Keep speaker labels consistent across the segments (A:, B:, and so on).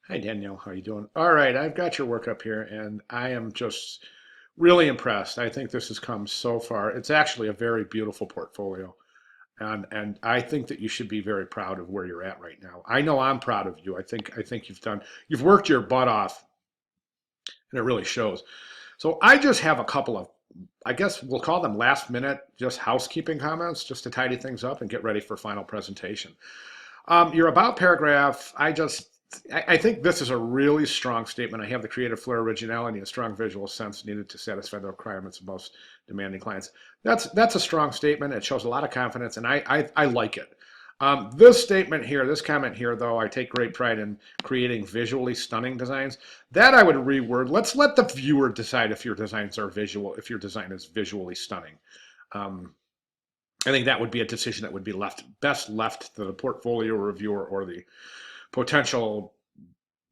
A: Hi Danielle, how you doing? All right, I've got your work up here and I am just really impressed. I think this has come so far. It's actually a very beautiful portfolio. And I think that you should be very proud of where you're at right now. I know I'm proud of you. I think you've worked your butt off and it really shows. So I just have a couple of, I guess we'll call them last minute just housekeeping comments just to tidy things up and get ready for final presentation. Your about paragraph, I think this is a really strong statement. I have the creative flair, originality, and strong visual sense needed to satisfy the requirements of most demanding clients. That's a strong statement. It shows a lot of confidence, and I like it. This statement here, this comment here, though, I take great pride in creating visually stunning designs. That I would reword. Let's let the viewer decide if your designs are visual, if your design is visually stunning. Um, I think that would be a decision that would be best left to the portfolio reviewer or the potential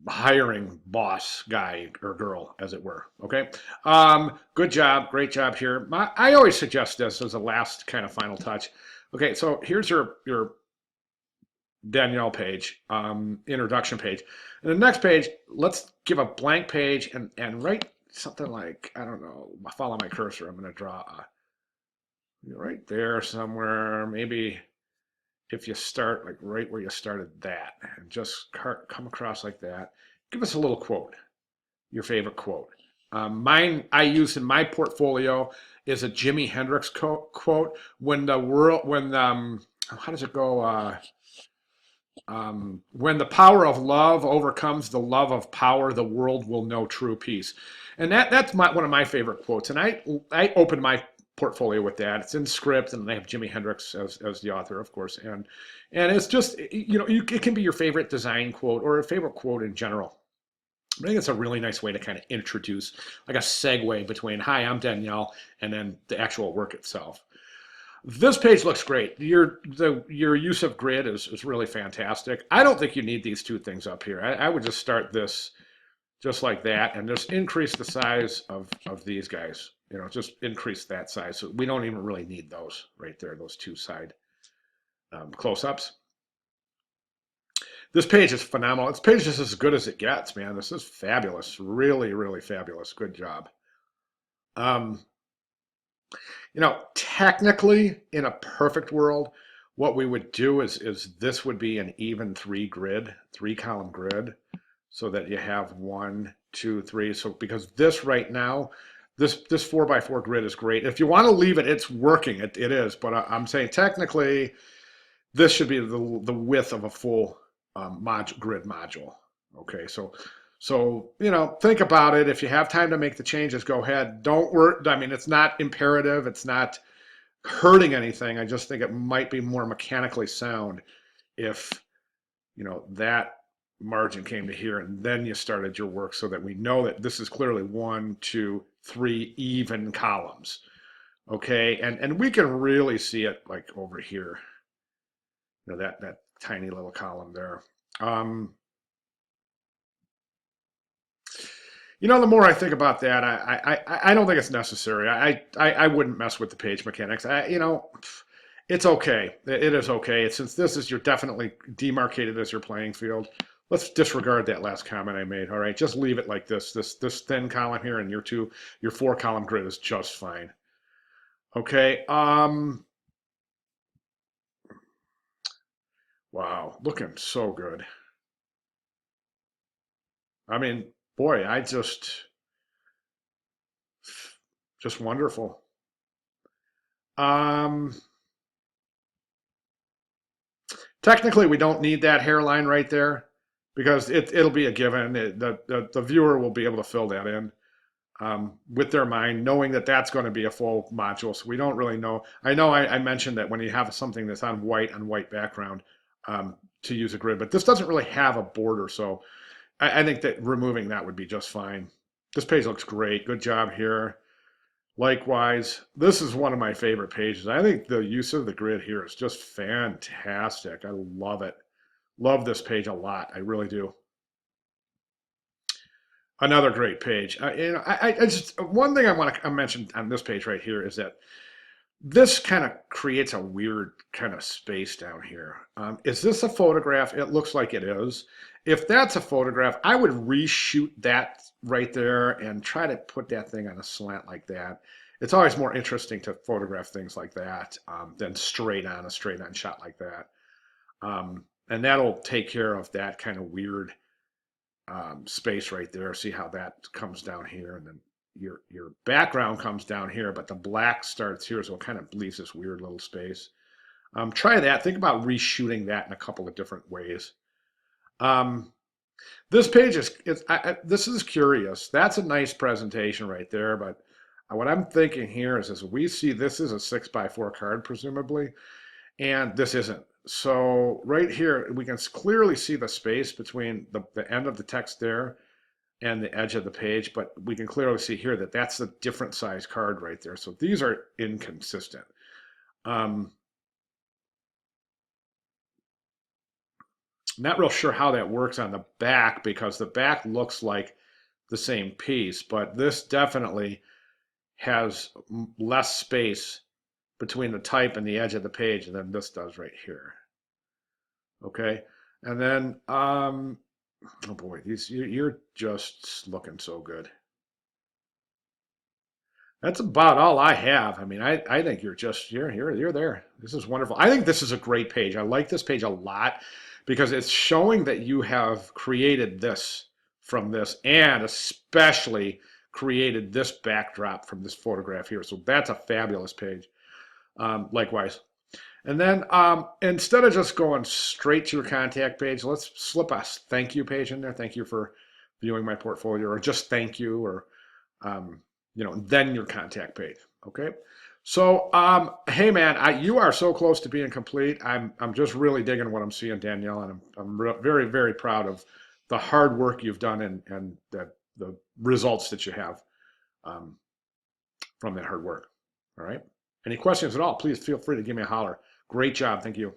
A: hiring boss guy or girl, as it were. Okay. Good job. Great job here. I always suggest this as a last kind of final touch. Okay. So here's your Danielle page, introduction page. And the next page, let's give a blank page and write something like, I don't know, follow my cursor. I'm going to draw right there somewhere. Maybe if you start like right where you started that and just come across like that, give us a little quote, your favorite quote. Mine I use in my portfolio is a Jimi Hendrix quote. How does it go? When the power of love overcomes the love of power, the world will know true peace. And that's one of my favorite quotes. And I opened my portfolio with that. It's in script, and they have Jimi Hendrix as the author, of course. And it's just it can be your favorite design quote or a favorite quote in general. I think it's a really nice way to kind of introduce, like a segue between "Hi, I'm Danielle" and then the actual work itself. This page looks great. Your use of grid is really fantastic. I don't think you need these two things up here. I would just start this just like that and just increase the size of these guys. Just increase that size. So we don't even really need those right there, those two side close-ups. This page is phenomenal. This page is as good as it gets, man. This is fabulous. Really, really fabulous. Good job. Um, technically, in a perfect world, what we would do is this would be an even three column grid, so that you have 1, 2, 3. So because this right now, this 4x4 grid is great. If you want to leave it, it's working. It is, but I'm saying technically, this should be the width of a full grid module. Okay, so think about it. If you have time to make the changes, go ahead. Don't worry. I mean, it's not imperative. It's not hurting anything. I just think it might be more mechanically sound if that margin came to here and then you started your work, so that we know that this is clearly 1, 2, 3 even columns. Okay, and we can really see it like over here. That tiny little column there. The more I think about that, I don't think it's necessary. I wouldn't mess with the page mechanics. It's okay. It is okay. Since this is you're definitely demarcated as your playing field. Let's disregard that last comment I made. All right, just leave it like this. This thin column here, and your 4 column grid is just fine. Okay. Wow, looking so good. I mean, boy, just wonderful. Um, Technically, we don't need that hairline right there because it'll be a given. The viewer will be able to fill that in with their mind, knowing that that's going to be a full module. So we don't really know. I know I mentioned that when you have something that's on white background, to use a grid, but this doesn't really have a border. So I think that removing that would be just fine. This page looks great. Good job here. Likewise, this is one of my favorite pages. I think the use of the grid here is just fantastic. I love it. Love this page a lot. I really do. Another great page. I just one thing I want to mention on this page right here is that this kind of creates a weird kind of space down here. Is this a photograph? It looks like it is. If that's a photograph, I would reshoot that right there and try to put that thing on a slant like that. It's always more interesting to photograph things like that than a straight on shot like that. And that'll take care of that kind of weird space right there. See how that comes down here, and then your background comes down here, but the black starts here, so it kind of leaves this weird little space. Try that. Think about reshooting that in a couple of different ways. Um, this page this is curious. That's a nice presentation right there, but what I'm thinking here is we see this is a 6x4 card, presumably, and this isn't. So right here, we can clearly see the space between the end of the text there and the edge of the page, but we can clearly see here that that's a different size card right there. So these are inconsistent. Not real sure how that works on the back because the back looks like the same piece, but this definitely has less space between the type and the edge of the page than this does right here. Okay, and then oh boy, you're just looking so good. That's about all I have. I mean, I think you're there. This is wonderful. I think this is a great page. I like this page a lot because it's showing that you have created this from this and especially created this backdrop from this photograph here. So that's a fabulous page. Likewise. And then instead of just going straight to your contact page, let's slip a thank you page in there. Thank you for viewing my portfolio, or just thank you, or then your contact page. Okay. So, hey man, you are so close to being complete. I'm just really digging what I'm seeing, Danielle, and I'm very, very proud of the hard work you've done and the results that you have from that hard work. All right. Any questions at all, please feel free to give me a holler. Great job. Thank you.